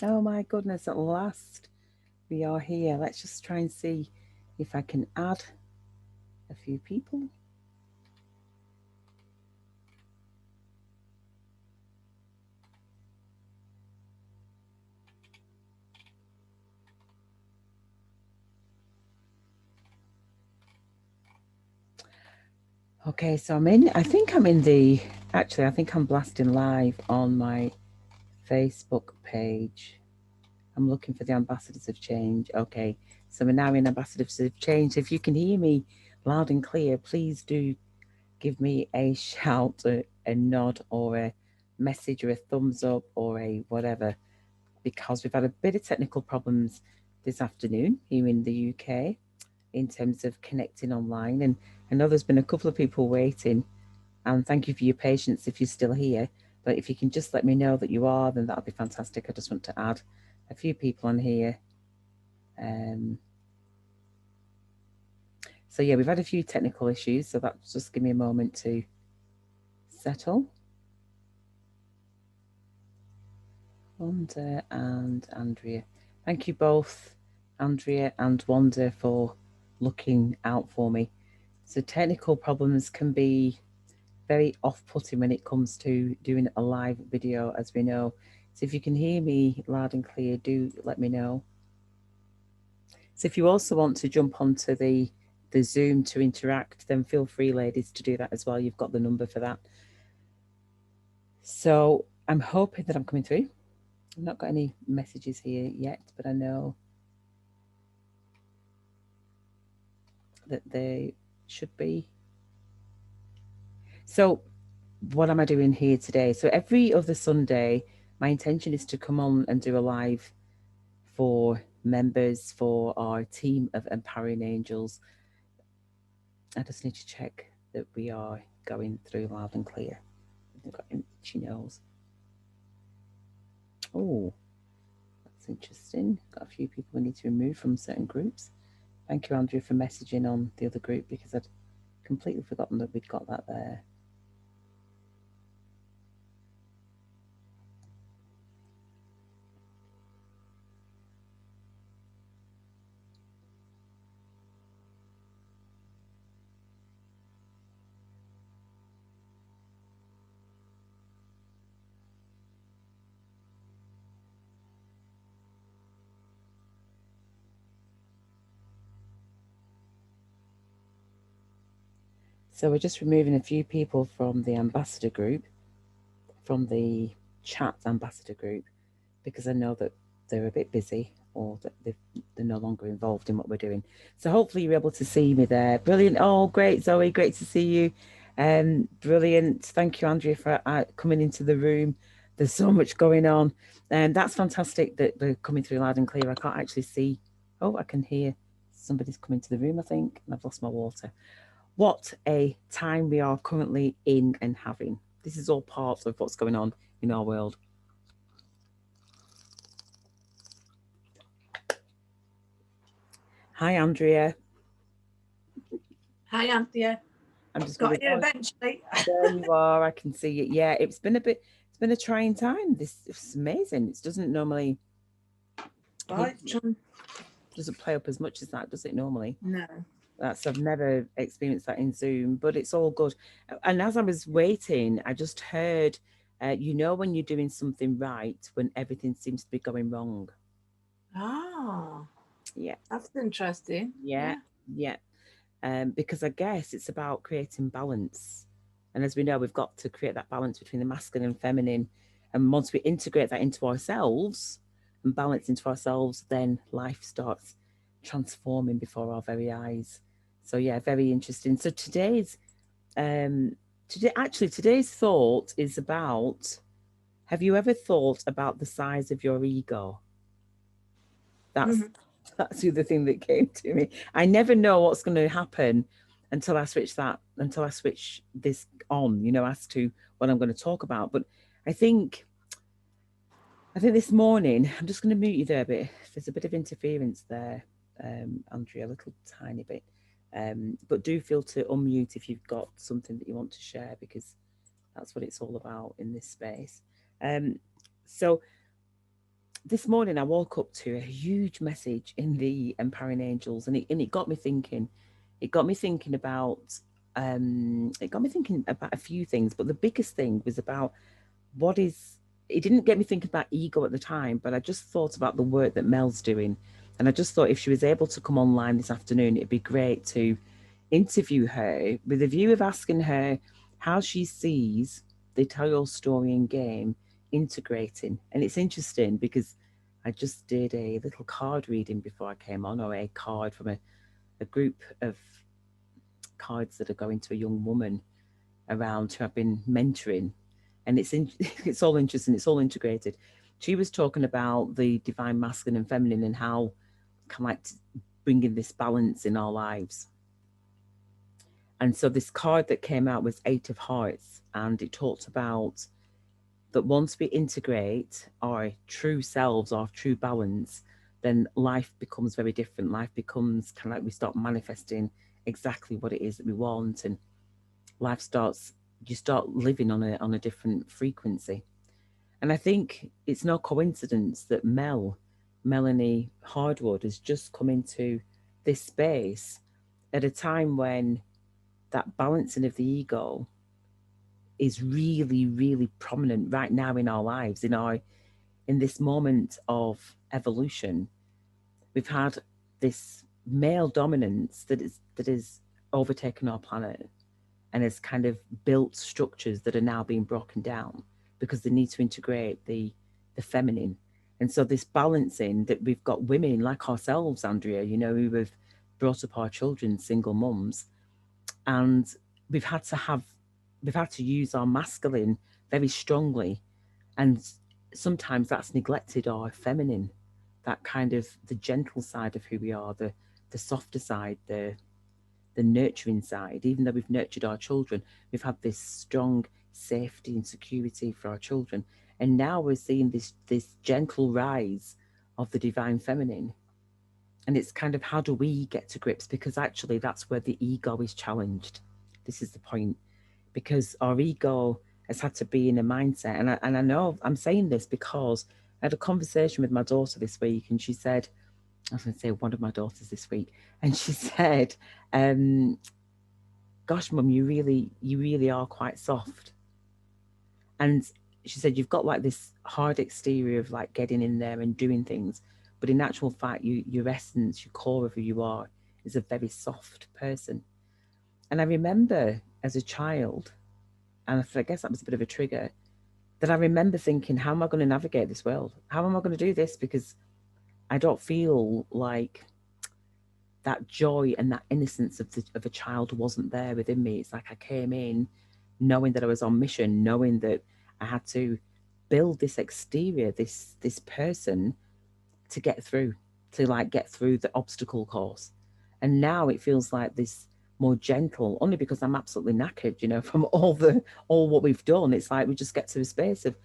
Oh my goodness, at last we are here. Let's just try and see if I can add a few people. Okay, so I think I'm in the, actually, I think I'm blasting live on my Facebook page. I'm looking for the Ambassadors of Change. Okay, so we're now in Ambassadors of Change. If you can hear me loud and clear, please do give me a shout, a nod, or a message, or a thumbs up, or a whatever, because we've had a bit of technical problems this afternoon here in the UK in terms of connecting online. And I know there's been a couple of people waiting, and thank you for your patience if you're still here. But if you can just let me know that you are, then that'll be fantastic. I just want to add a few people on here. Um, so yeah, we've had a few technical issues, so that's just give me a moment to settle. Wanda and Andrea. Thank you both, Andrea and Wanda, for looking out for me. So technical problems can be very off-putting when it comes to doing a live video, as we know. So if you can hear me loud and clear, do let me know. So if you also want to jump onto the Zoom to interact, then feel free, ladies, to do that as well. You've got the number for that. So I'm hoping that I'm coming through. I've not got any messages here yet, but I know that they should be. So what am I doing here today? So every other Sunday, my intention is to come on and do a live for members for our team of Empowering Angels. I just need to check that we are going through loud and clear. I've got itchy nose. Oh, that's interesting. Got a few people we need to remove from certain groups. Thank you, Andrew, for messaging on the other group because I'd completely forgotten that we'd got that there. So we're just removing a few people from the ambassador group, from the chat ambassador group, because I know that they're a bit busy or that they're no longer involved in what we're doing. So hopefully you're able to see me there. Brilliant. Oh, great, Zoe. Great to see you. Brilliant. Thank you, Andrea, for coming into the room. There's so much going on. And that's fantastic that they're coming through loud and clear. I can't actually see. Oh, I can hear somebody's coming to the room, I think. And I've lost my water. What a time we are currently in and having. This is all part of what's going on in our world. Hi, Andrea. Hi, Anthea. I'm just going to Got here go. eventually. There you are. I can see it. Yeah, it's been a bit. It's been a trying time. This is amazing. It doesn't normally. It Right, John. doesn't play up as much as that, does it? Normally, No. that's I've never experienced that in Zoom, but it's all good. And as I was waiting, I just heard, when you're doing something right when everything seems to be going wrong. Ah, Yeah, that's interesting. yeah, Yeah. yeah. Because I guess it's about creating balance. And as we know, we've got to create that balance between the masculine and feminine. And once we integrate that into ourselves and balance into ourselves, then life starts transforming before our very eyes. So yeah, very interesting. So um today's thought is about, have you ever thought about the size of your ego? That's Hmm. that's the other thing that came to me. I never know what's going to happen until I switch this on, as to what I'm going to talk about. But I think I think this morning I'm just going to mute you there a bit. There's a bit of interference there, Andrea, a little tiny bit. But do feel to unmute if you've got something that you want to share because that's what it's all about in this space. Um, so this morning I woke up to a huge message in the Empowering Angels, and it got me thinking. It got me thinking about a few things, but the biggest thing was about what is. It didn't get me thinking about ego at the time, but I just thought about the work that Mel's doing, and I just thought if she was able to come online this afternoon, it'd be great to interview her with a view of asking her how she sees the Tell Your Story and game integrating. And it's interesting because I just did a little card reading before I came on, or a card from a group of cards that are going to a young woman around who I've been mentoring. And it's all interesting, it's all integrated. She was talking about the divine masculine and feminine and how kind of like bringing this balance in our lives. And so this card that came out was Eight of Hearts, and it talked about that once we integrate our true selves, our true balance, then life becomes very different. Life becomes kind of like we start manifesting exactly what it is that we want, and life starts, you start living on a different frequency. And I think it's no coincidence that Melanie Hardwood, has just come into this space at a time when that balancing of the ego is really, really prominent right now in our lives, in this moment of evolution. We've had this male dominance that is overtaken our planet and has kind of built structures that are now being broken down because they need to integrate the feminine. And so this balancing that we've got women like ourselves, Andrea, who have brought up our children, single mums, and we've had to have we've had to use our masculine very strongly, and sometimes that's neglected our feminine, that kind of the gentle side of who we are, the softer side, the nurturing side. Even though we've nurtured our children, we've had this strong safety and security for our children, and now we're seeing this gentle rise of the divine feminine. And it's kind of, how do we get to grips? Because actually that's where the ego is challenged. This is the point, because our ego has had to be in a mindset. And I know I'm saying this because I had a conversation with my daughter this week, and she said, I was going to say one of my daughters this week, and she said, "Gosh, Mum, you really are quite soft." And she said, "You've got like this hard exterior of like getting in there and doing things, but in actual fact, your essence, your core of who you are, is a very soft person." And I remember as a child, and I guess that was a bit of a trigger, that I remember thinking, how am I going to navigate this world? How am I going to do this? Because I don't feel like that joy and that innocence of a child wasn't there within me. It's like I came in knowing that I was on mission, knowing that I had to build this exterior, this person, to get through, to like get through the obstacle course. And now it feels like this more gentle, only because I'm absolutely knackered, from all what we've done. It's like we just get to a space of,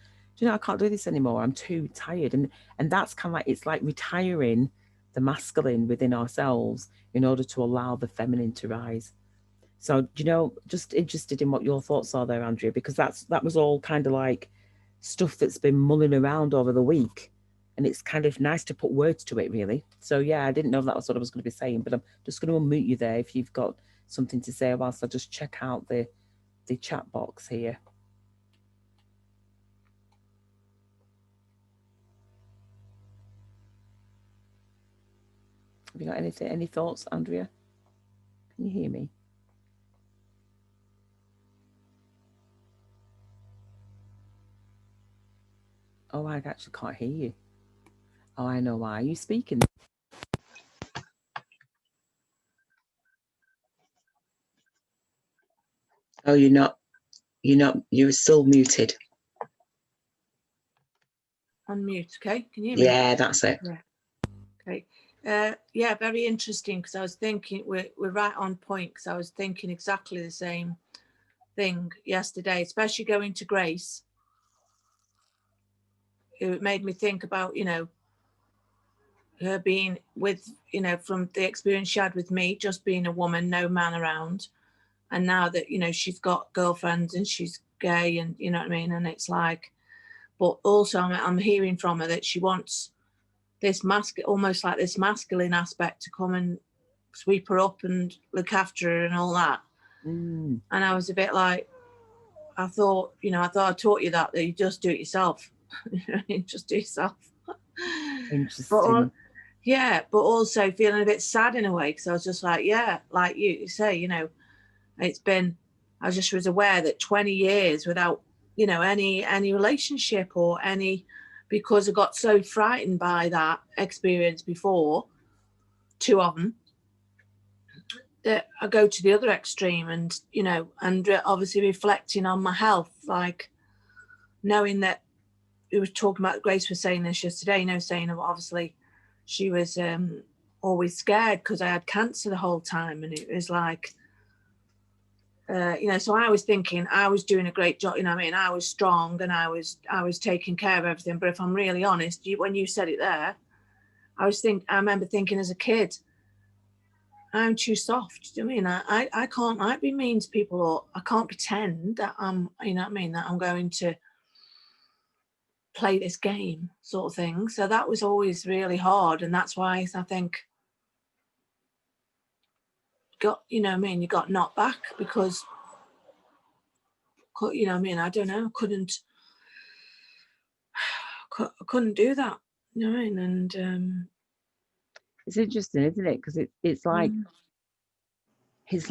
I can't do this anymore. I'm too tired. And that's kind of like, it's like retiring the masculine within ourselves in order to allow the feminine to rise. So, just interested in what your thoughts are there, Andrea, because that was all kind of like stuff that's been mulling around over the week. And it's kind of nice to put words to it, really. So, yeah, I didn't know if that was what I was going to be saying, but I'm just going to unmute you there if you've got something to say whilst I just check out the chat box here. Have you got any thoughts, Andrea? Can you hear me? Oh, I actually can't hear you. Oh, I know why. Are you speaking? Oh, you're not. You're still muted. Unmute, okay? Can you hear me? Yeah, that's it. Yeah. Okay. Yeah, very interesting, because I was thinking we're right on point, because I was thinking exactly the same thing yesterday, especially going to Grace. It made me think about, her being with, from the experience she had with me, just being a woman, no man around. And now that, she's got girlfriends and she's gay, and you know what I mean? And it's like, but also I'm hearing from her that she wants this almost like this masculine aspect to come and sweep her up and look after her and all that. And I was a bit like, I thought I taught you that you just do it yourself. Just do it yourself. Interesting. But also feeling a bit sad in a way, because I was just like, yeah, like you say, it's been, I just was aware that 20 years without, any relationship or any, because I got so frightened by that experience before, 2 of them, that I go to the other extreme and, obviously reflecting on my health, like knowing that we were talking about, Grace was saying this yesterday, saying obviously she was always scared because I had cancer the whole time. And it was like, so I was thinking I was doing a great job, I was strong and I was taking care of everything. But if I'm really honest, when you said it there, I remember thinking as a kid, I'm too soft. Do you know what I mean? I can't be mean to people, or I can't pretend that I'm, that I'm going to play this game sort of thing. So that was always really hard. And that's why I think you got knocked back because, I don't know, couldn't do that. You know what I mean? And it's interesting, isn't it? Because it's like it's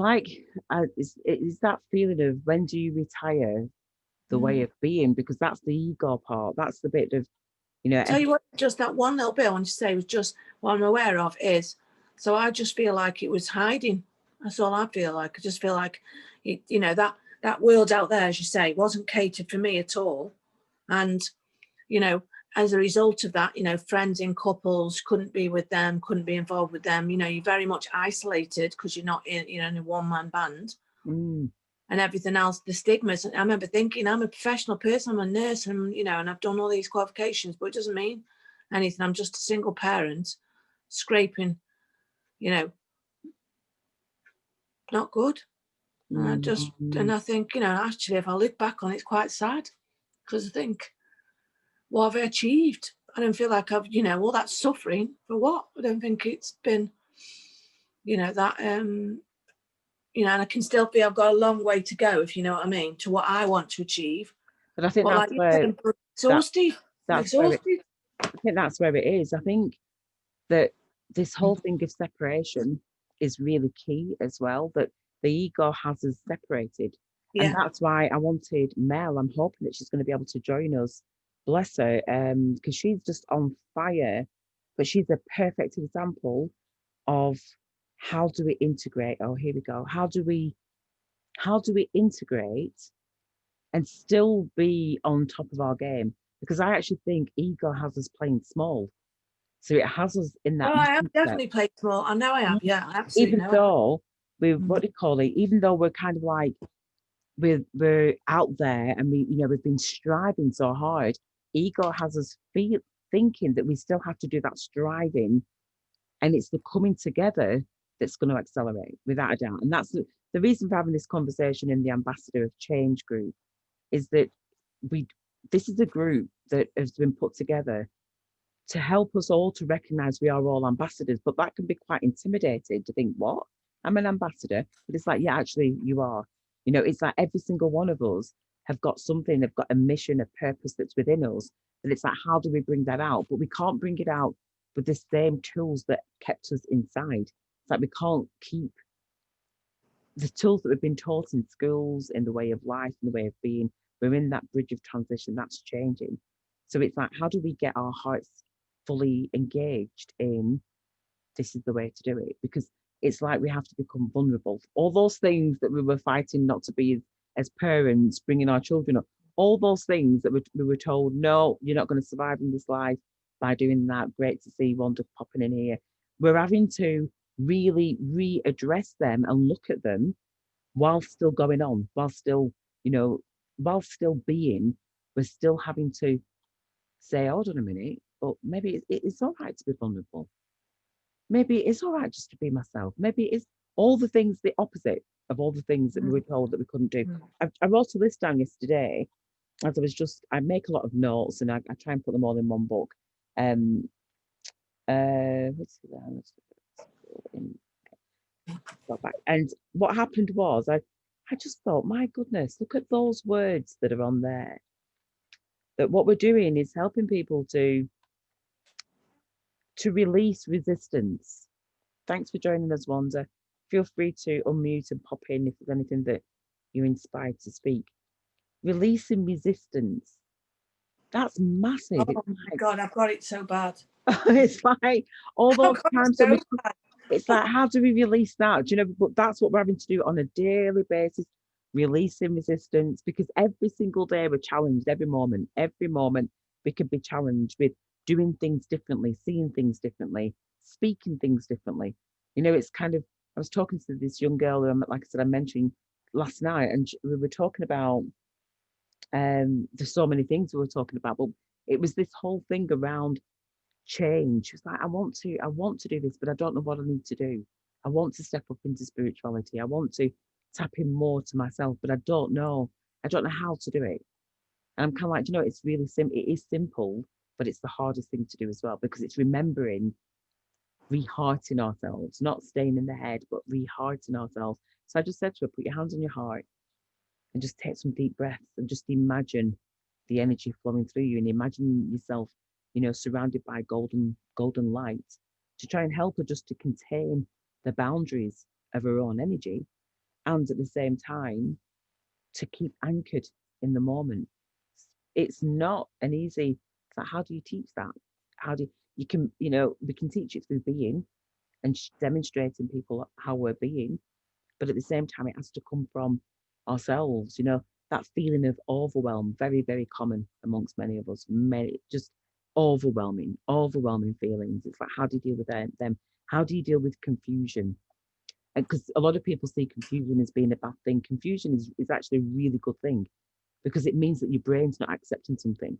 that feeling of when do you retire the way of being, because that's the ego part. That's the bit of, tell you what, just that one little bit I want to say was just what I'm aware of is, so I just feel like it was hiding. That's all I feel like. I just feel like that world out there, as you say, wasn't catered for me at all. And as a result of that, friends in couples, couldn't be with them, couldn't be involved with them. You're very much isolated because you're not in a one-man band. And everything else, the stigmas. I remember thinking, I'm a professional person, I'm a nurse, and and I've done all these qualifications, but it doesn't mean anything. I'm just a single parent scraping, not good. And I think, actually, if I look back on it, it's quite sad, because I think, what have I achieved? I don't feel like I've, all that suffering for what? I don't think it's been, that, and I can still feel I've got a long way to go, if you know what I mean, to what I want to achieve. But I think but that's like where I'm exhausted. I think that's where it is. I think that this whole thing of separation is really key as well, that the ego has us separated. Yeah. And that's why I wanted Mel. I'm hoping that she's going to be able to join us. Bless her, because she's just on fire. But she's a perfect example of how do we integrate? Oh, here we go. How do we integrate and still be on top of our game? Because I actually think ego has us playing small. So it has us in that. I have definitely played small. I know I have. Yeah, absolutely. Even though even though we're kind of like we're out there and we've been striving so hard, ego has us thinking that we still have to do that striving, and it's the coming together that's going to accelerate without a doubt. And that's the reason for having this conversation in the Ambassador of Change group, is that this is a group that has been put together to help us all to recognize we are all ambassadors. But that can be quite intimidating to think, what? I'm an ambassador. But it's like, yeah, actually you are. It's like every single one of us have got something, they've got a mission, a purpose that's within us. And it's like, how do we bring that out? But we can't bring it out with the same tools that kept us inside. It's like we can't keep the tools that we've been taught in schools, in the way of life, in the way of being. We're in that bridge of transition that's changing. So it's like, how do we get our hearts fully engaged in this is the way to do it? Because it's like we have to become vulnerable. All those things that we were fighting not to be as parents, bringing our children up, all those things that we were told, no, you're not going to survive in this life by doing that. Great to see Wanda popping in here. We're having to really readdress them and look at them while still going on, while still being. We're still having to say, hold on a minute, but maybe it's all right to be vulnerable. Maybe it's all right just to be myself. Maybe it's all the things, the opposite of all the things that we were told that we couldn't do. I wrote a list down yesterday as I make a lot of notes and I try and put them all in one book. Let's see there. Go back. And what happened was I just thought, my goodness, look at those words that are on there. That what we're doing is helping people to release resistance. Thanks for joining us, Wanda. Feel free to unmute and pop in if there's anything that you're inspired to speak. Releasing resistance. That's massive. Oh my God, I've got it so bad. It's like all those times so it's like, how do we release that? Do you know, but that's what we're having to do on a daily basis, releasing resistance, because every single day we're challenged, every moment we can be challenged with doing things differently, seeing things differently, speaking things differently. You know, it's kind of, I was talking to this young girl who, like I said, I mentioned last night, and we were talking about, there's so many things we were talking about, but it was this whole thing around change. She was like, I want to do this, but I don't know what I need to do. I want to step up into spirituality. I want to tap in more to myself, but I don't know. I don't know how to do it. And I'm kind of like, you know, it's really simple. It is simple, but it's the hardest thing to do as well, because it's remembering, rehearting ourselves, not staying in the head, but rehearting ourselves. So I just said to her, put your hands on your heart and just take some deep breaths and just imagine the energy flowing through you and imagine yourself, you know, surrounded by golden light, to try and help her just to contain the boundaries of her own energy, and at the same time to keep anchored in the moment. It's not an easy, it's like, how do you teach that? How do you can, you know, we can teach it through being and demonstrating people how we're being, but at the same time, it has to come from ourselves. You know, that feeling of overwhelm, very, very common amongst many of us. Many, just overwhelming feelings. It's like, how do you deal with them? How do you deal with confusion? And because a lot of people see confusion as being a bad thing, confusion is actually a really good thing, because it means that your brain's not accepting something.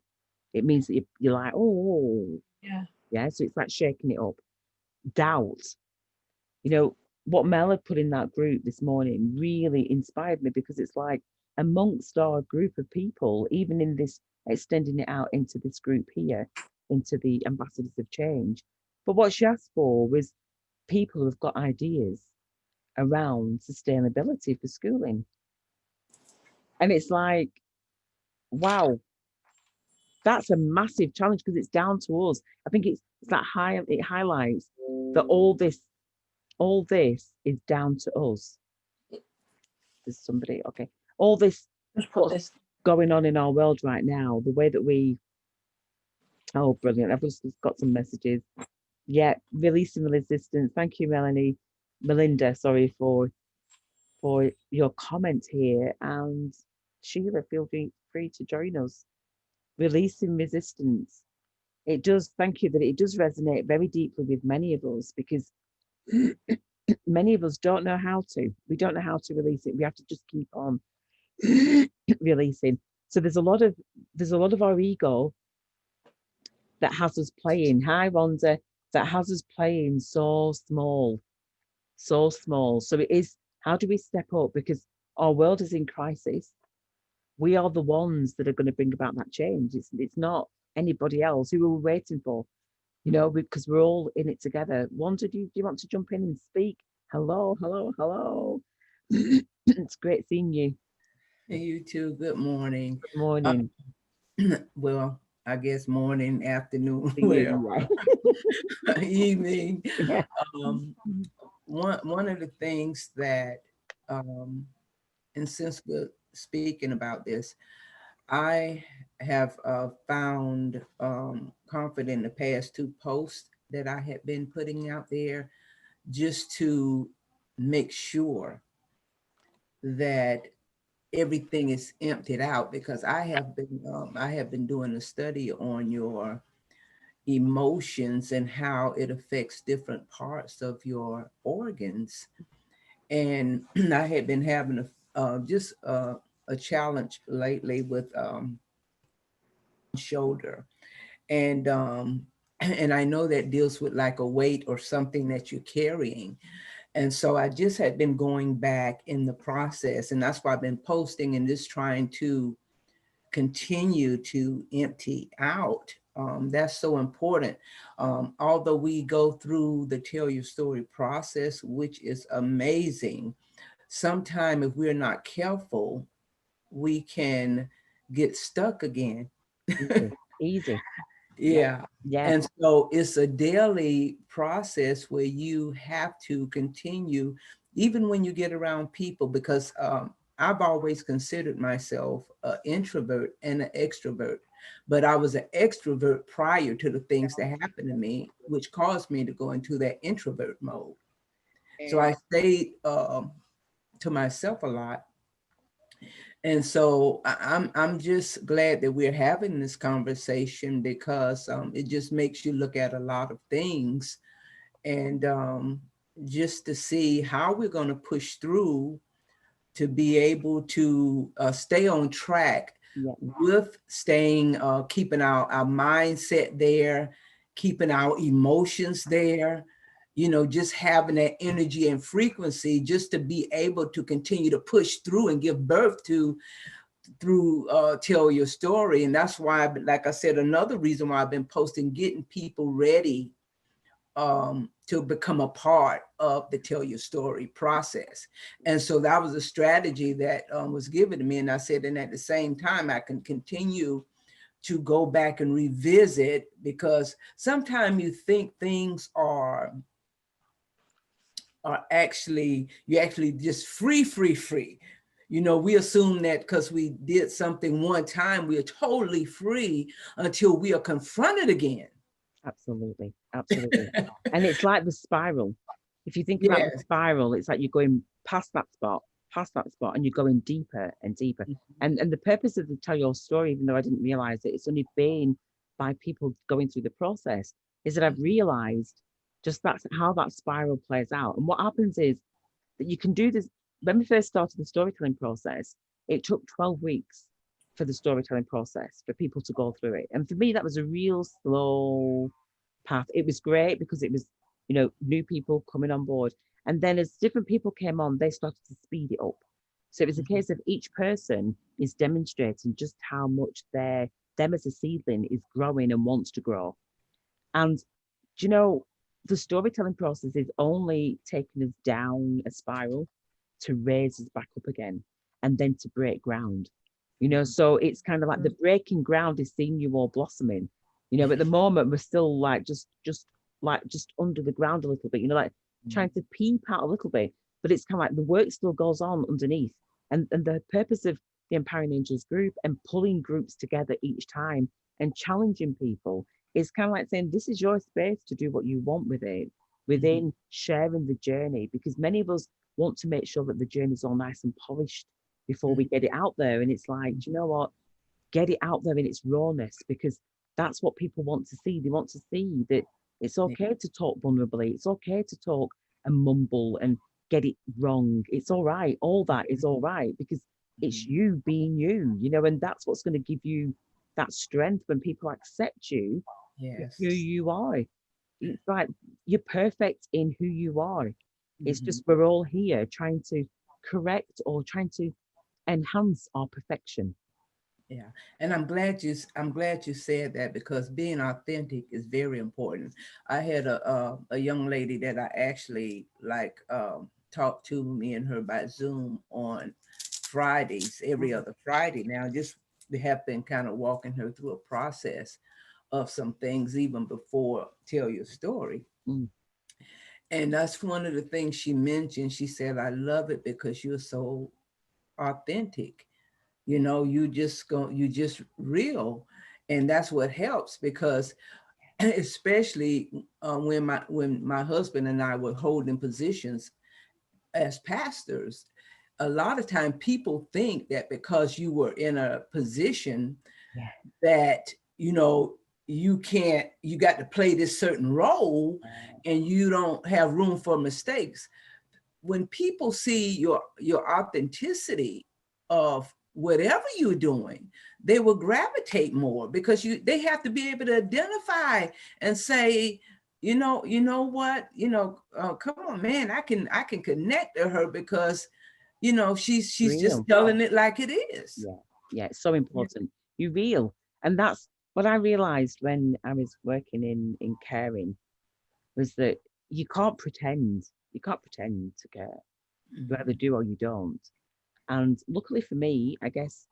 It means that you're like, oh, yeah. So it's like shaking it up. Doubt, you know, what Mel had put in that group this morning really inspired me, because it's like, amongst our group of people, even in this, extending it out into this group here, into the ambassadors of change. But what she asked for was people who've got ideas around sustainability for schooling. And it's like, wow, that's a massive challenge, because it's down to us. I think it's that it highlights that all this is down to us. There's somebody, okay. All this, what's going on in our world right now, the way that oh, brilliant. I've just got some messages. Yeah, releasing resistance. Thank you, Melinda, sorry, for your comment here. And Sheila, feel free to join us. Releasing resistance. It does, thank you, that it does resonate very deeply with many of us, because many of us don't know how to. We don't know how to release it. We have to just keep on releasing. So there's a lot of our ego that has us playing. Hi, Rhonda. That has us playing so small, so small. So it is, how do we step up? Because our world is in crisis. We are the ones that are going to bring about that change. It's not anybody else. Who are we waiting for? You know, because we're all in it together. Wanda, do you want to jump in and speak? Hello, hello, hello. It's great seeing you. Hey, you too. Good morning. Good morning. Well, I guess morning, afternoon, well, evening. Yeah. One of the things that, and since we're speaking about this, I have found comfort in the past 2 posts that I had been putting out there, just to make sure that everything is emptied out, because I have been doing a study on your emotions and how it affects different parts of your organs. And I had been having a challenge lately with shoulder, and and I know that deals with like a weight or something that you're carrying. And so I just had been going back in the process, and that's why I've been posting and just trying to continue to empty out. That's so important. Although we go through the tell your story process, which is amazing, sometimes if we're not careful, we can get stuck again. Easy. Yeah. Yeah. And so it's a daily process where you have to continue, even when you get around people, because I've always considered myself an introvert and an extrovert, but I was an extrovert prior to the things that happened to me, which caused me to go into that introvert mode. So I stayed to myself a lot. And so I'm just glad that we're having this conversation, because it just makes you look at a lot of things, and just to see how we're going to push through to be able to stay on track with staying, keeping our mindset there, keeping our emotions there, just having that energy and frequency just to be able to continue to push through and give birth to through tell your story. And that's why, like I said, another reason why I've been posting, getting people ready to become a part of the tell your story process. And so that was a strategy that was given to me. And I said, and at the same time, I can continue to go back and revisit, because sometimes you think things are actually, you're actually just free. We assume that because we did something one time, we are totally free until we are confronted again. Absolutely. And it's like the spiral. If you think about the spiral, it's like you're going past that spot, and you're going deeper and deeper. And the purpose of the tell your story, even though I didn't realize it, it's only been by people going through the process, is that I've realized just that's how that spiral plays out. And what happens is that you can do this. When we first started the storytelling process, it took 12 weeks for the storytelling process for people to go through it. And for me, that was a real slow path. It was great because it was, new people coming on board. And then as different people came on, they started to speed it up. So it was a case of each person is demonstrating just how much them as a seedling is growing and wants to grow. And, the storytelling process is only taking us down a spiral to raise us back up again, and then to break ground. So it's kind of like the breaking ground is seeing you all blossoming. At the moment we're still like just under the ground a little bit, like trying to peep out a little bit, but it's kind of like the work still goes on underneath. And the purpose of the Empowering Angels group and pulling groups together each time and challenging people is kind of like saying, this is your space to do what you want with it, within sharing the journey, because many of us want to make sure that the journey is all nice and polished before we get it out there. And it's like, do you know what? Get it out there in its rawness, because that's what people want to see. They want to see that it's okay to talk vulnerably. It's okay to talk and mumble and get it wrong. It's all right. All that is all right, because it's you being you, and that's what's going to give you that strength when people accept you for who you are. It's like you're perfect in who you are. It's just we're all here trying to correct or trying to enhance our perfection. Yeah, and I'm glad you said that, because being authentic is very important. I had a young lady that I actually talked to, me and her by Zoom on Fridays, every other Friday. Now, just we have been kind of walking her through a process of some things even before tell your story. And that's one of the things she mentioned. She said, I love it because you're so authentic. You just real. And that's what helps, because especially when my husband and I were holding positions as pastors, a lot of time people think that because you were in a position that, you got to play this certain role and you don't have room for mistakes. When people see your authenticity of whatever you're doing, they will gravitate more, because they have to be able to identify and say, you know what, come on, man, I can connect to her, because she's just telling it like it is. Yeah, it's so important. You're real. And that's what I realized when I was working in caring, was that you can't pretend. You can't pretend to care. You either do or you don't. And luckily for me, I guess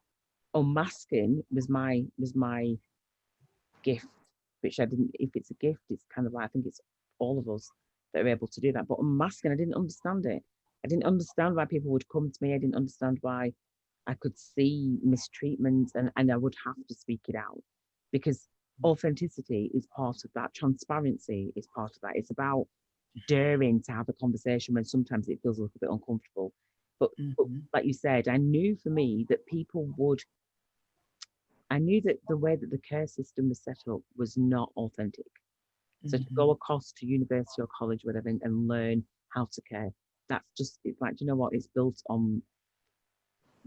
unmasking was my gift, which I didn't. If it's a gift, it's kind of like, I think it's all of us that are able to do that. But unmasking, I didn't understand it. I didn't understand why people would come to me. I didn't understand why I could see mistreatment, and I would have to speak it out, because authenticity is part of that. Transparency is part of that. It's about daring to have a conversation when sometimes it feels a little bit uncomfortable. But like you said, I knew for me that people would, I knew that the way that the care system was set up was not authentic. So to go across to university or college, whatever, and learn how to care, that's just, it's like, you know what, it's built on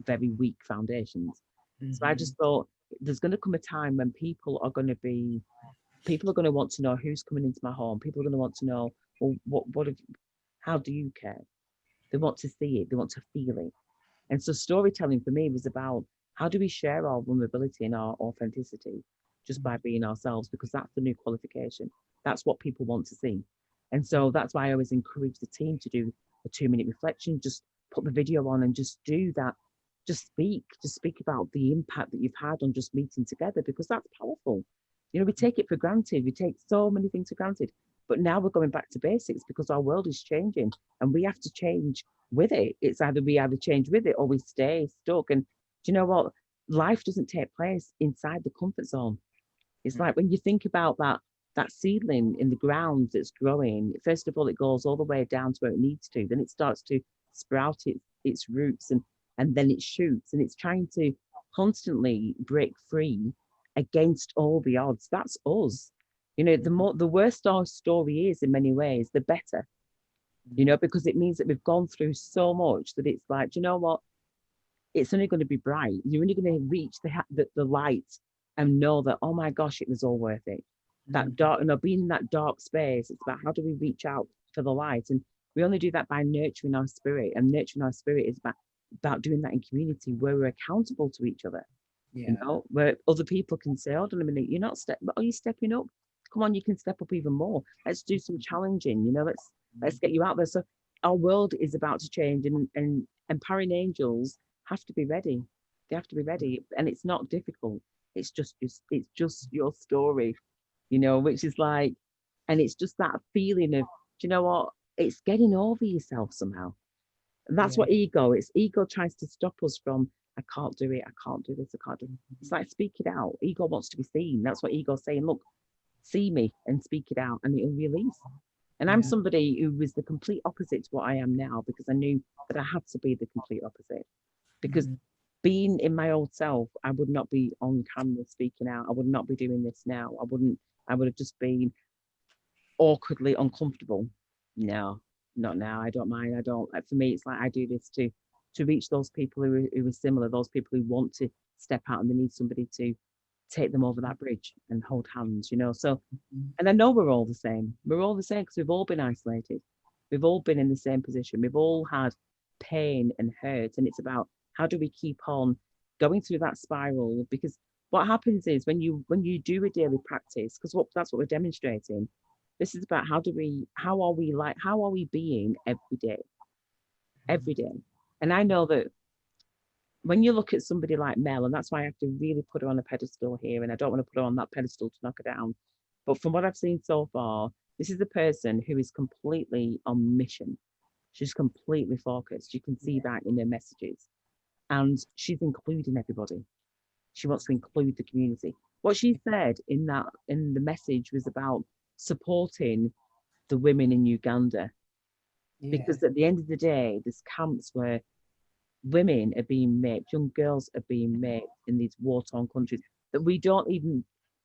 very weak foundations. So I just thought there's going to come a time when people are going to want to know who's coming into my home. People are going to want to know, well, how do you care? They want to see it. They want to feel it. And so storytelling for me was about, how do we share our vulnerability and our authenticity just by being ourselves? Because that's the new qualification. That's what people want to see. And so that's why I always encourage the team to do a 2-minute reflection, just put the video on and just do that. Just speak about the impact that you've had on just meeting together, because that's powerful. You know, we take it for granted. We take so many things for granted. But now we're going back to basics because our world is changing and we have to change with it. It's either we either change with it or we stay stuck. And do you know what? Life doesn't take place inside the comfort zone. It's like when you think about that seedling in the ground that's growing, first of all, it goes all the way down to where it needs to. Then it starts to sprout its roots, and then it shoots, and it's trying to constantly break free against all the odds. That's us. You know, the worse our story is in many ways, the better. You know, because it means that we've gone through so much that it's like, do you know what? It's only going to be bright. You're only going to reach the light and know that, oh my gosh, it was all worth it. That dark, being in that dark space, it's about how do we reach out for the light? And we only do that by nurturing our spirit. And nurturing our spirit is about doing that in community where we're accountable to each other. Yeah. You know, where other people can say, hold on a minute, you're not are you stepping up? Come on, you can step up even more. Let's do some challenging, you know, let's get you out there. So our world is about to change, and empowering angels have to be ready. They have to be ready. And it's not difficult. It's just your story, you know, which is like, and it's just that feeling of, do you know what? It's getting over yourself somehow. And that's what ego tries to stop us from. I can't do it. I can't do this. I can't do it. It's like, speak it out. Ego wants to be seen. That's what ego's saying. Look, see me and speak it out, and it'll release. And I'm somebody who was the complete opposite to what I am now, because I knew that I had to be the complete opposite. Because being in my old self, I would not be on camera speaking out. I would not be doing this now. I would have just been awkwardly uncomfortable. No, not now. I don't mind. I don't. For me, it's like I do this to reach those people who are similar, those people who want to step out and they need somebody to take them over that bridge and hold hands, you know. So, and I know we're all the same. We're all the same because we've all been isolated. We've all been in the same position. We've all had pain and hurt. And it's about, how do we keep on going through that spiral? Because what happens is when you do a daily practice, because that's what we're demonstrating. This is about how are we being every day. And I know that when you look at somebody like Mel, and that's why I have to really put her on a pedestal here, and I don't want to put her on that pedestal to knock her down. But from what I've seen so far, this is a person who is completely on mission. She's completely focused. You can see that in her messages. And she's including everybody. She wants to include the community. What she said in the message was about supporting the women in Uganda. Because at the end of the day, there's camps where women are being raped, young girls are being raped in these war-torn countries that we don't even,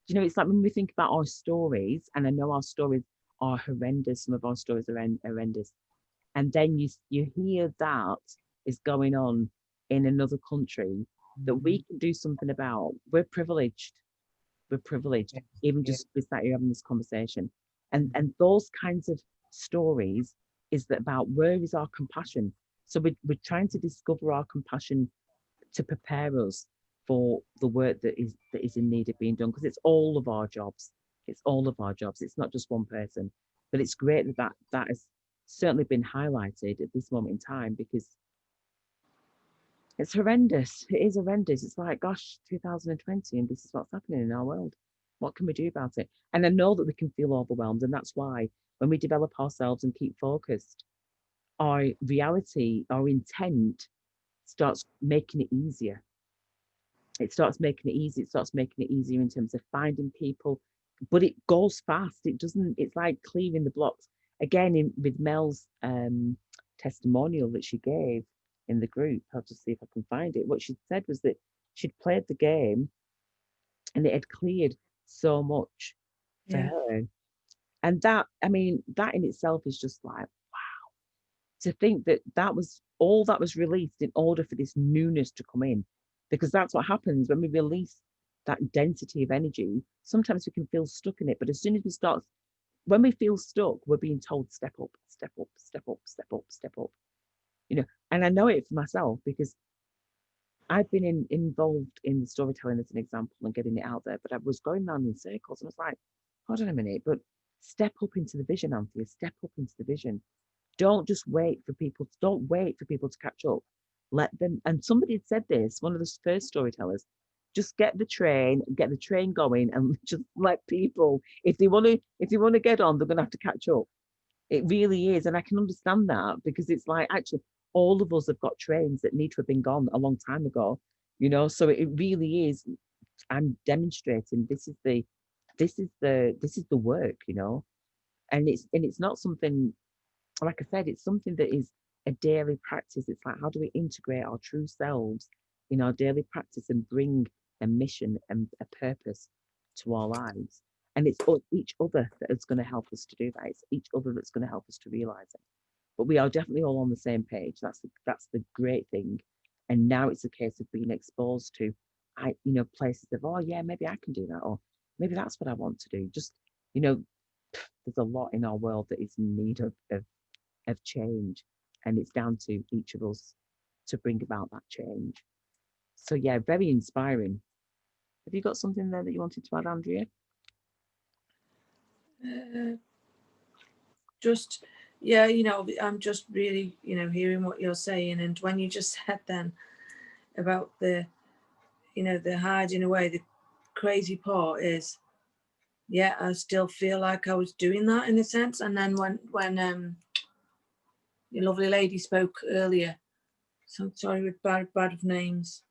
you know, it's like when we think about our stories, and I know our stories are horrendous, some of our stories are horrendous, and then you hear that is going on in another country that we can do something about. We're privileged, even just with that you're having this conversation. And those kinds of stories is that about, where is our compassion? So we're trying to discover our compassion to prepare us for the work that is in need of being done, because it's all of our jobs. It's all of our jobs. It's not just one person. But it's great that has certainly been highlighted at this moment in time, because it's horrendous. It is horrendous. It's like, gosh, 2020, and this is what's happening in our world. What can we do about it? And I know that we can feel overwhelmed, and that's why when we develop ourselves and keep focused, our reality, our intent starts making it easier. It starts making it easy. It starts making it easier in terms of finding people, but it goes fast. It doesn't. It's like clearing the blocks again. With Mel's testimonial that she gave in the group, I'll just see if I can find it. What she said was that she'd played the game and it had cleared so much for Yeah. her, and that, I mean, that in itself is just like, to think that that was all that was released in order for this newness to come in, because that's what happens when we release that density of energy. Sometimes we can feel stuck in it, but as soon as we start, when we feel stuck, we're being told step up, step up, step up, step up, step up, and I know it for myself, because I've been involved in the storytelling as an example and getting it out there, but I was going round in circles, and I was like, hold on a minute, but step up into the vision, Anthea, step up into the vision. Don't just wait for people. Don't wait for people to catch up. Let them. And somebody had said this, one of the first storytellers, just get the train going, and just let people, if they want to get on, they're going to have to catch up. It really is. And I can understand that, because it's like, actually, all of us have got trains that need to have been gone a long time ago, so it really is. I'm demonstrating this is the work, and it's not something, like I said, it's something that is a daily practice. It's like, how do we integrate our true selves in our daily practice and bring a mission and a purpose to our lives? And it's each other that is going to help us to do that. It's each other that's going to help us to realize it. But we are definitely all on the same page. That's the great thing. And now it's a case of being exposed to, places of, oh yeah, maybe I can do that, or maybe that's what I want to do. Just, there's a lot in our world that is in need of change, and it's down to each of us to bring about that change. So yeah, very inspiring. Have you got something there that you wanted to add, Andrea? Just I'm just really hearing what you're saying, and when you just said then about the the hiding away, the crazy part is, yeah, I still feel like I was doing that in a sense. And then when your lovely lady spoke earlier, so sorry with bad of names,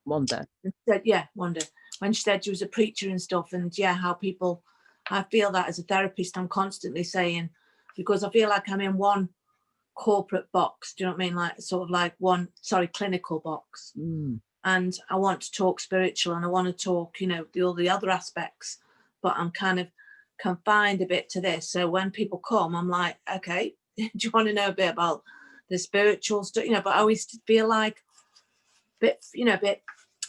Wanda. said, yeah, Wanda, when she said she was a preacher and stuff, and yeah, how people, I feel that as a therapist, I'm constantly saying, because I feel like I'm in one corporate box, do you know what I mean, like sort of like one clinical box, and I want to talk spiritual, and I want to talk all the other aspects, but I'm kind of confined a bit to this. So when people come, I'm like, okay, do you want to know a bit about the spiritual stuff, but I always feel like a bit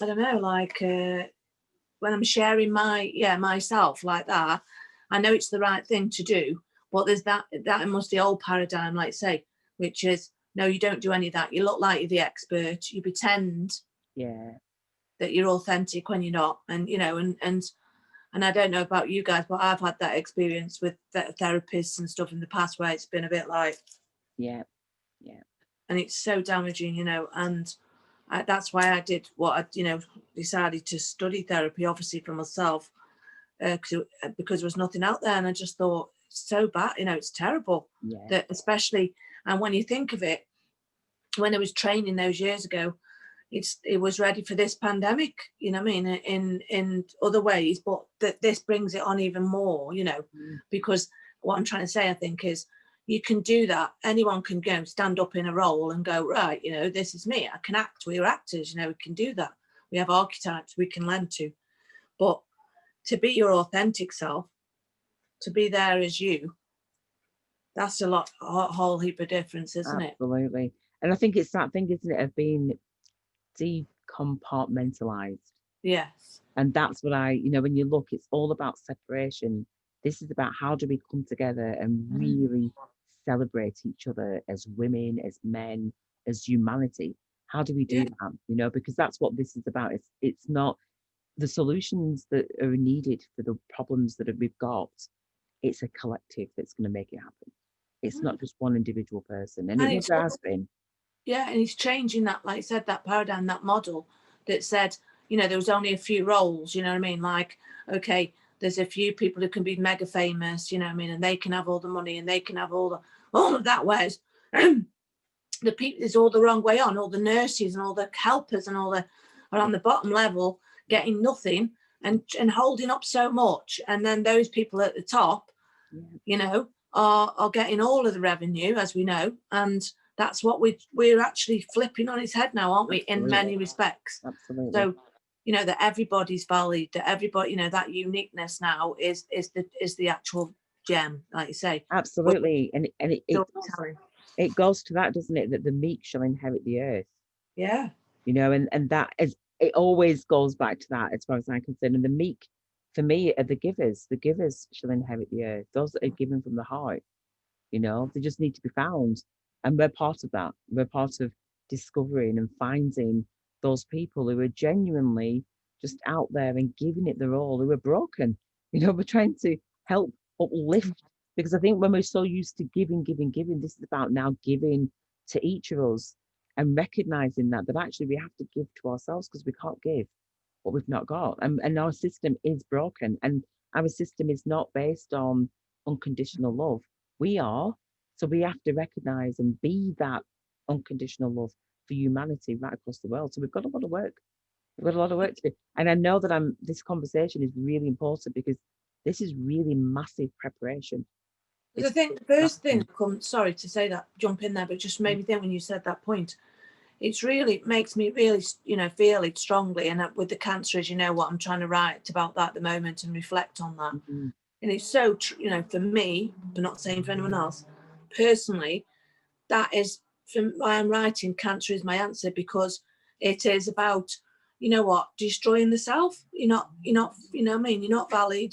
I don't know, like when I'm sharing myself like that, I know it's the right thing to do, but there's that must the old paradigm, like say, which is, no, you don't do any of that. You look like you're the expert. You pretend that you're authentic when you're not, and and I don't know about you guys, but I've had that experience with therapists and stuff in the past where it's been a bit like, yeah, and it's so damaging, and that's why I did what I, decided to study therapy, obviously for myself, because there was nothing out there, and I just thought, it's so bad, it's terrible. That especially, and when you think of it, when I was training those years ago, it was ready for this pandemic, I mean, in other ways, but this brings it on even more, because what I'm trying to say, I think, is you can do that. Anyone can go stand up in a role and go, right, this is me. I can act. We're actors, we can do that. We have archetypes we can lend to. But to be your authentic self, to be there as you, that's a whole heap of difference, isn't it? Absolutely. And I think it's that thing, isn't it, of being decompartmentalized. Yes. And that's what when you look, it's all about separation. This is about how do we come together and really celebrate each other as women, as men, as humanity. How do we do Yeah. that? You know, because that's what this is about. It's not the solutions that are needed for the problems that we've got. It's a collective that's going to make it happen. It's not just one individual person, and it And it's never has been. yeah, and he's changing that, like I said, that paradigm, that model that said, there was only a few roles, you know what I mean? Like, okay, there's a few people who can be mega famous, you know what I mean, and they can have all the money and they can have all of that. Whereas the people is all the wrong way on, all the nurses and all the helpers and all the are on the bottom level getting nothing and holding up so much. And then those people at the top, Yeah. Are getting all of the revenue, as we know. And that's what we're actually flipping on its head now, aren't we? In many respects. Absolutely. So, that everybody's valued, that everybody, that uniqueness now is the actual gem, like you say. Absolutely. And Storytelling. it goes to that, doesn't it? That the meek shall inherit the earth. Yeah. And that is, it always goes back to that, as far as I'm concerned. And the meek, for me, are the givers. The givers shall inherit the earth. Those that are given from the heart, they just need to be found. And we're part of that. We're part of discovering and finding those people who are genuinely just out there and giving it their all, who are broken. We're trying to help uplift, because I think when we're so used to giving, this is about now giving to each of us and recognizing that actually we have to give to ourselves, because we can't give what we've not got. And our system is broken, and our system is not based on unconditional love. We are. So we have to recognize and be that unconditional love for humanity right across the world. So we've got a lot of work. We've got a lot of work to do. And I know that this conversation is really important, because this is really massive preparation. I think the first thing, sorry to say that, jump in there, but just made me think when you said that point, it's really makes me really, feel it strongly. And with the cancer, as you know, what I'm trying to write about that at the moment and reflect on that. Mm-hmm. And it's so, for me, but not saying for anyone else, personally, that is why I'm writing Cancer is My Answer, because it is about, destroying the self. You're not, you know what I mean? You're not valid.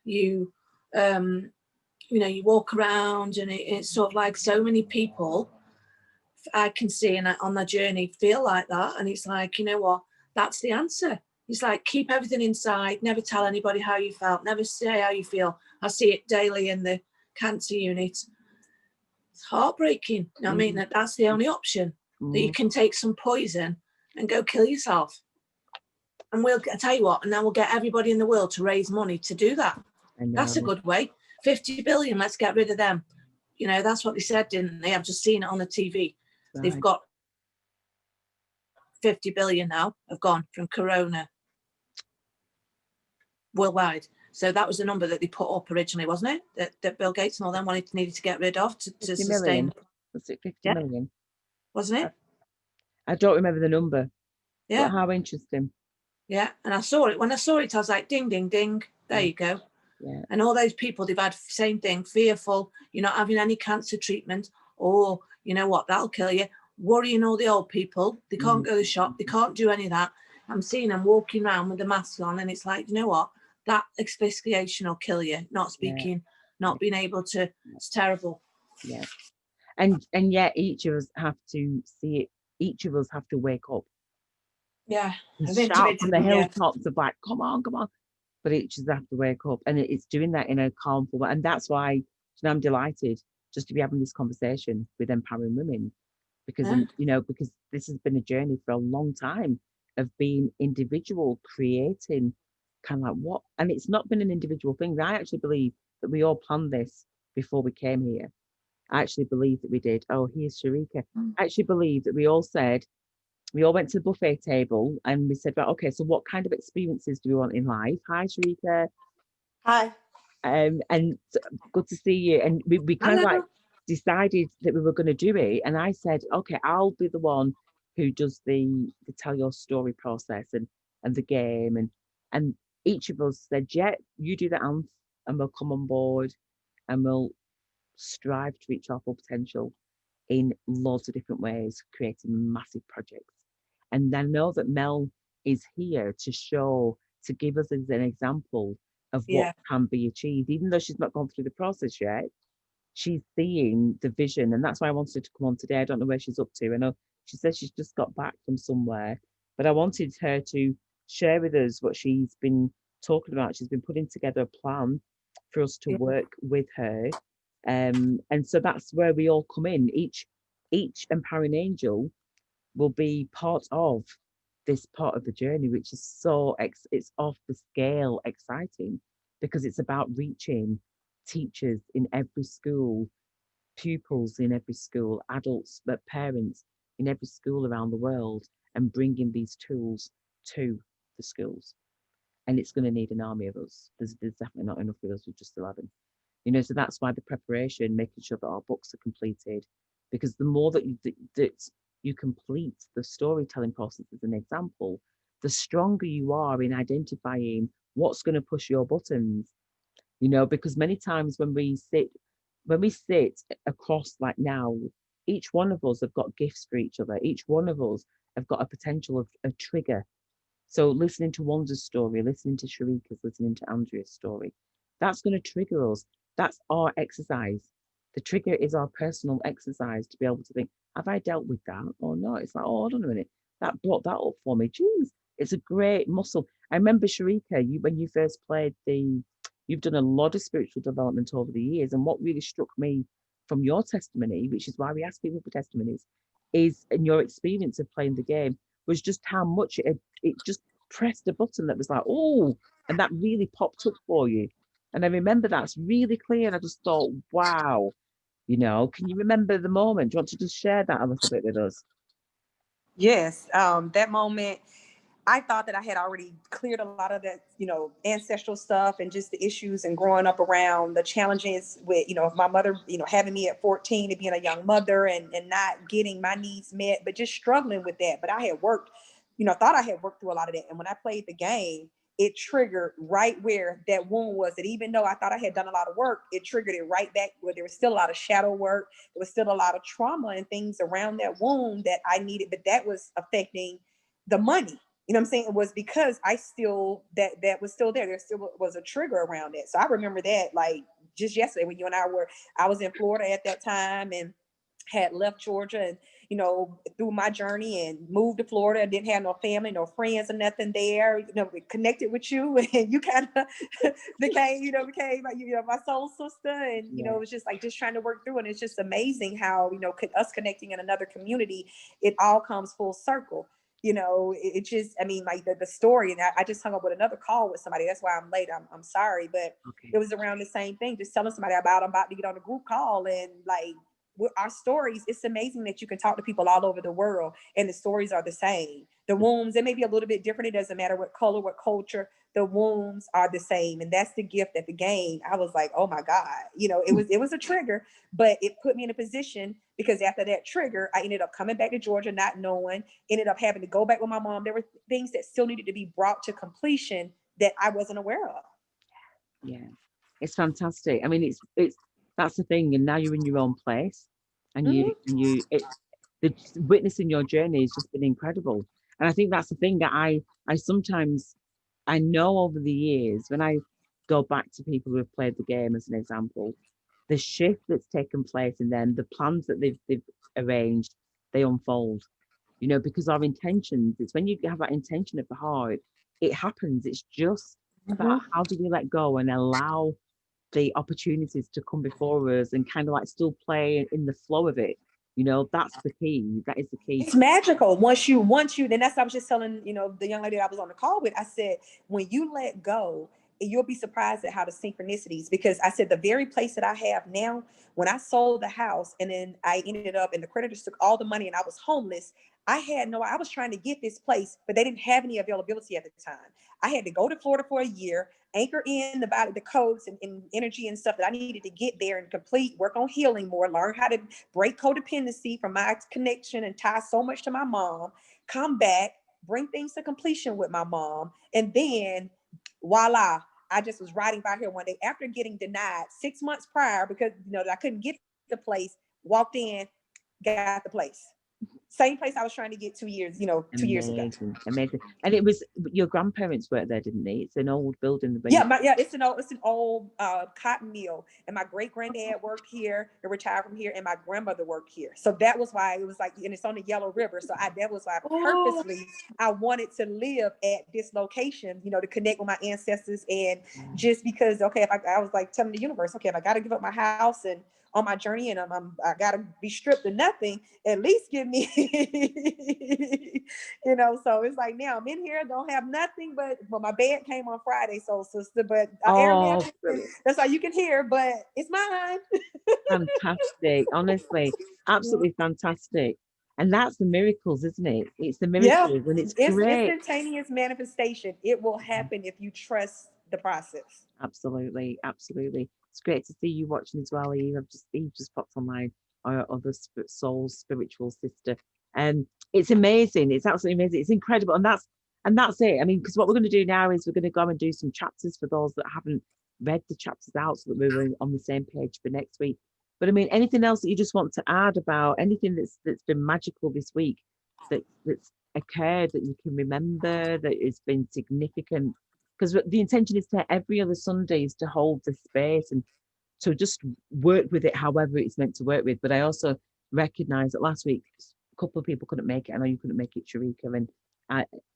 You, you walk around and it's sort of like so many people I can see and on their journey feel like that. And it's like, that's the answer. It's like, keep everything inside, never tell anybody how you felt, never say how you feel. I see it daily in the cancer unit. It's heartbreaking. I mean, that's the only option, that you can take some poison and go kill yourself. And I tell you what, and then we'll get everybody in the world to raise money to do that. That's a good way. 50 billion, let's get rid of them. That's what they said, didn't they? I've just seen it on the TV. Right. They've got 50 billion now have gone from Corona worldwide. So that was the number that they put up originally, wasn't it? That Bill Gates and all them needed to get rid of to sustain. Was it 50 million? Wasn't it? I don't remember the number. Yeah. But how interesting. Yeah. And I saw it. When I saw it, I was like, ding, ding, ding. There you go. Yeah. And all those people, they've had the same thing, fearful, you're not having any cancer treatment, or you know what, that'll kill you. Worrying all the old people, they can't go to the shop, they can't do any of that. I'm seeing them walking around with the mask on, and it's like, you know what, that asphyxiation will kill you. Not speaking, not being able to, it's terrible. Yeah. And yet each of us have to see it, each of us have to wake up. Yeah. Shout from the hilltops of like, come on. But each of us have to wake up, and it's doing that in a calmful way. And that's why I'm delighted just to be having this conversation with Empowering Women, because because this has been a journey for a long time of being individual, creating kind of like what, and it's not been an individual thing. I actually believe that we all planned this before we came here. I actually believe that we did. Oh, here's Sharika. I actually believe that we all went to the buffet table and we said, right, okay, so what kind of experiences do we want in life? Hi, Sharika. Hi. And good to see you. And we kind of like decided that we were going to do it. And I said, okay, I'll be the one who does the tell your story process and the game. And each of us said, yeah, you do the Anth, and we'll come on board and we'll strive to reach our full potential in lots of different ways, creating massive projects. And I know that Mel is here to give us as an example of what can be achieved. Even though she's not gone through the process yet, she's seeing the vision. And that's why I wanted her to come on today. I don't know where she's up to. I know She says she's just got back from somewhere, but I wanted her to share with us what she's been talking about. She's been putting together a plan for us to Yeah. work with her. And so that's where we all come in. Each empowering angel will be part of this part of the journey, which is it's off the scale exciting, because it's about reaching teachers in every school, pupils in every school, adults, but parents in every school around the world, and bringing these tools to the schools. And it's going to need an army of us. There's definitely not enough of us with just 11. So that's why the preparation, making sure that our books are completed, because the more that you complete the storytelling process, as an example, the stronger you are in identifying what's going to push your buttons. Because many times when we sit across, like now, each one of us have got gifts for each other. Each one of us have got a potential of a trigger. So listening to Wanda's story, listening to Sharika's, listening to Andrea's story, that's going to trigger us. That's our exercise. The trigger is our personal exercise to be able to think, have I dealt with that or not? It's like, oh, hold on a minute. That brought that up for me. Jeez, it's a great muscle. I remember, Sharika, when you first played you've done a lot of spiritual development over the years. And what really struck me from your testimony, which is why we ask people for testimonies, is in your experience of playing the game, was just how much it just pressed a button that was like, oh, and that really popped up for you. And I remember that's really clear. And I just thought, wow, can you remember the moment? Do you want to just share that a little bit with us? Yes, that moment, I thought that I had already cleared a lot of that, ancestral stuff and just the issues and growing up around the challenges with, my mother, having me at 14 and being a young mother and not getting my needs met, but just struggling with that. But I had worked, thought I had worked through a lot of that. And when I played the game, it triggered right where that wound was. That even though I thought I had done a lot of work, it triggered it right back where there was still a lot of shadow work. There was still a lot of trauma and things around that wound that I needed, but that was affecting the money. You know what I'm saying? It was because I still, that was still there. There still was a trigger around it. So I remember that like just yesterday when you and I was in Florida at that time and had left Georgia and, through my journey and moved to Florida. I didn't have no family, no friends or nothing there, connected with you. And you kind of became like, my soul sister. And, it was just like, just trying to work through it. And it's just amazing how, us connecting in another community, it all comes full circle. It just, I mean, like the story, and I just hung up with another call with somebody. That's why I'm late. I'm sorry, but Okay. It was around the same thing. Just telling somebody I'm about to get on a group call, and like with our stories, it's amazing that you can talk to people all over the world and the stories are the same. The wounds, they may be a little bit different. It doesn't matter what color, what culture, the wounds are the same. And that's the gift at the game. I was like, oh my God, it was a trigger, but it put me in a position because after that trigger, I ended up coming back to Georgia, not knowing, ended up having to go back with my mom. There were things that still needed to be brought to completion that I wasn't aware of. Yeah, it's fantastic. I mean, it's that's the thing. And now you're in your own place, and the witnessing your journey has just been incredible. And I think that's the thing that I sometimes, I know over the years, when I go back to people who have played the game as an example, the shift that's taken place in them, the plans that they've arranged, they unfold. Because our intentions, it's when you have that intention of the heart, it happens. It's just about how do we let go and allow the opportunities to come before us and kind of like still play in the flow of it. That's the key. That is the key. It's magical. Once you, then that's what I was just telling, the young lady I was on the call with. I said, when you let go, you'll be surprised at how the synchronicities, because I said the very place that I have now, when I sold the house and then I ended up and the creditors took all the money and I was homeless, I was trying to get this place, but they didn't have any availability at the time. I had to go to Florida for a year, anchor in about the codes and energy and stuff that I needed to get there and complete, work on healing more, learn how to break codependency from my connection and tie so much to my mom, come back, bring things to completion with my mom. And then voila, I just was riding by here one day after getting denied 6 months prior because I couldn't get the place, walked in, got the place. Same place I was trying to get 2 years, 2 years ago. Amazing, amazing. And it was your grandparents worked there, didn't they? It's an old building. Yeah, it's an old cotton mill, and my great granddad worked here and retired from here, and my grandmother worked here. So that was why it was like, and it's on the Yellow River. So that was why purposely I wanted to live at this location, to connect with my ancestors, and just because, okay, if I was like telling the universe, okay, if I got to give up my house and on my journey, and I gotta be stripped of nothing, at least give me, so it's like now I'm in here, don't have nothing, but my bed came on Friday, soul sister, but that's all you can hear, but it's mine. Fantastic, honestly, absolutely fantastic. And that's the miracles, isn't it? It's the miracles, and it's great. Instantaneous manifestation. It will happen if you trust the process. Absolutely, absolutely. It's great to see you watching as well, Eve. Eve just popped on my other soul spiritual sister. It's amazing. It's absolutely amazing. It's incredible, and that's it. I mean, because what we're going to do now is we're going to go and do some chapters for those that haven't read the chapters out, so that we're on the same page for next week. But I mean, anything else that you just want to add about anything that's been magical this week, that's occurred that you can remember, that has been significant? Because the intention is to every other Sunday is to hold the space and to just work with it however it's meant to work with. But I also recognize that last week a couple of people couldn't make it. I know you couldn't make it, Sharika, and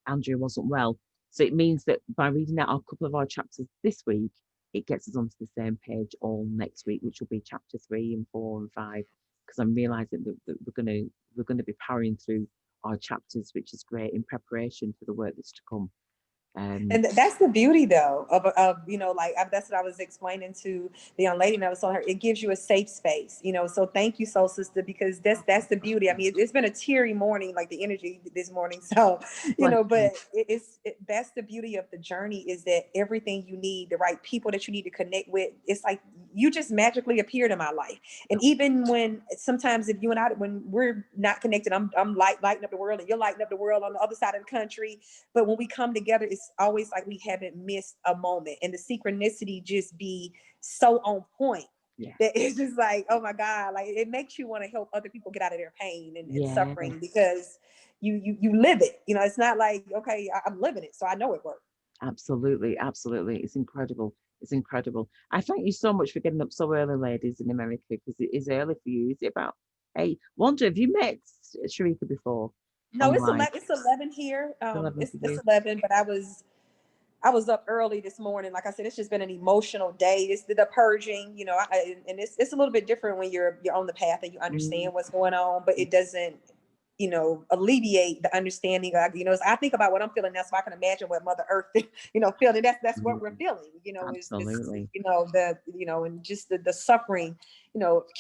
Andrea wasn't well. So it means that by reading out a couple of our chapters this week, it gets us onto the same page all next week, which will be chapter 3 and 4 and 5. Because I'm realizing that we're gonna be powering through our chapters, which is great in preparation for the work that's to come. And that's the beauty, though, of that's what I was explaining to the young lady, and I was telling her, it gives you a safe space, so thank you, soul sister, because that's the beauty. I mean, it's been a teary morning, like the energy this morning, so but that's the beauty of the journey, is that everything you need, the right people that you need to connect with, it's like you just magically appeared in my life. And even when sometimes if you and I, when we're not connected, I'm lighting up the world and you're lighting up the world on the other side of the country, but when we come together, it's always like we haven't missed a moment, and the synchronicity just be so on point that it's just like, oh my God, like it makes you want to help other people get out of their pain and suffering, because you live it. It's not like, okay, I'm living it, so I know it works. Absolutely, it's incredible. It's incredible. I thank you so much for getting up so early, ladies, in America, because it is early for you. Is it about 8? Wonder, have you met Sharika before? No, it's 11 here. It's 11, but I was up early this morning. Like I said, it's just been an emotional day. It's the purging, and it's a little bit different when you're on the path and you understand what's going on, but it doesn't, alleviate the understanding. I think about what I'm feeling now, so I can imagine what Mother Earth, feeling. That's what we're feeling. Absolutely. And just the suffering,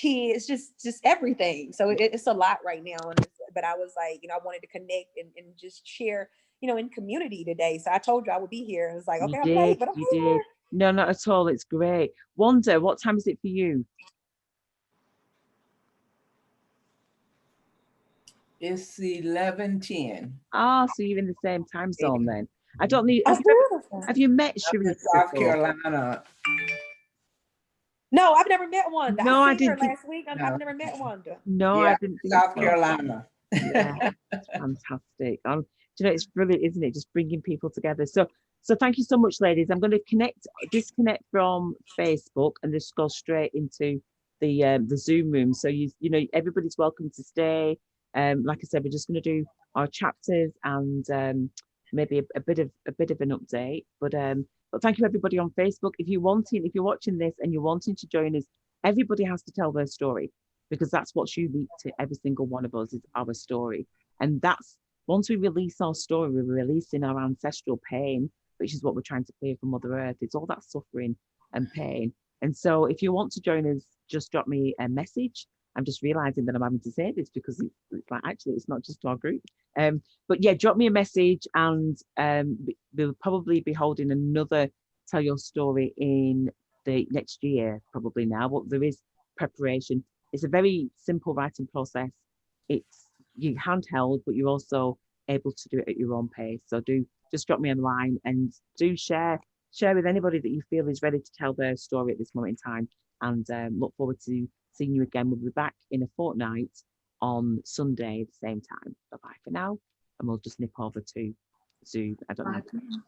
kids, just everything. So it's a lot right now, but I was like, I wanted to connect and just share, in community today. So I told you I would be here. And it's like, okay, I'm late, but I'm here. No, not at all. It's great. Wanda, what time is it for you? It's 11:10. So you're in the same time zone then. I don't need. Have you met Sharika? South Carolina. No, I've never met one. No, I didn't. Her last week. I've never met one. No, yeah, I didn't think South so. Carolina. Yeah, it's fantastic. It's brilliant, isn't it? Just bringing people together. So thank you so much, ladies. I'm going to disconnect from Facebook and just go straight into the Zoom room. So everybody's welcome to stay. Like I said, we're just going to do our chapters and maybe a bit of an update. But thank you everybody on Facebook. If you're watching this and you're wanting to join us, everybody has to tell their story, because that's what's unique to every single one of us, is our story. And that's, once we release our story, we're releasing our ancestral pain, which is what we're trying to clear from Mother Earth. It's all that suffering and pain. And so if you want to join us, just drop me a message. I'm just realizing that I'm having to say this because it's like, actually, it's not just our group. But yeah, drop me a message, and we'll probably be holding another Tell Your Story in the next year, probably now. But there is preparation. It's a very simple writing process. You handheld, but you're also able to do it at your own pace. So do just drop me a line, and do share with anybody that you feel is ready to tell their story at this moment in time. And look forward to seeing you again. We'll be back in a fortnight on Sunday at the same time. Bye bye for now. And we'll just nip over to Zoom. I don't know. Bye.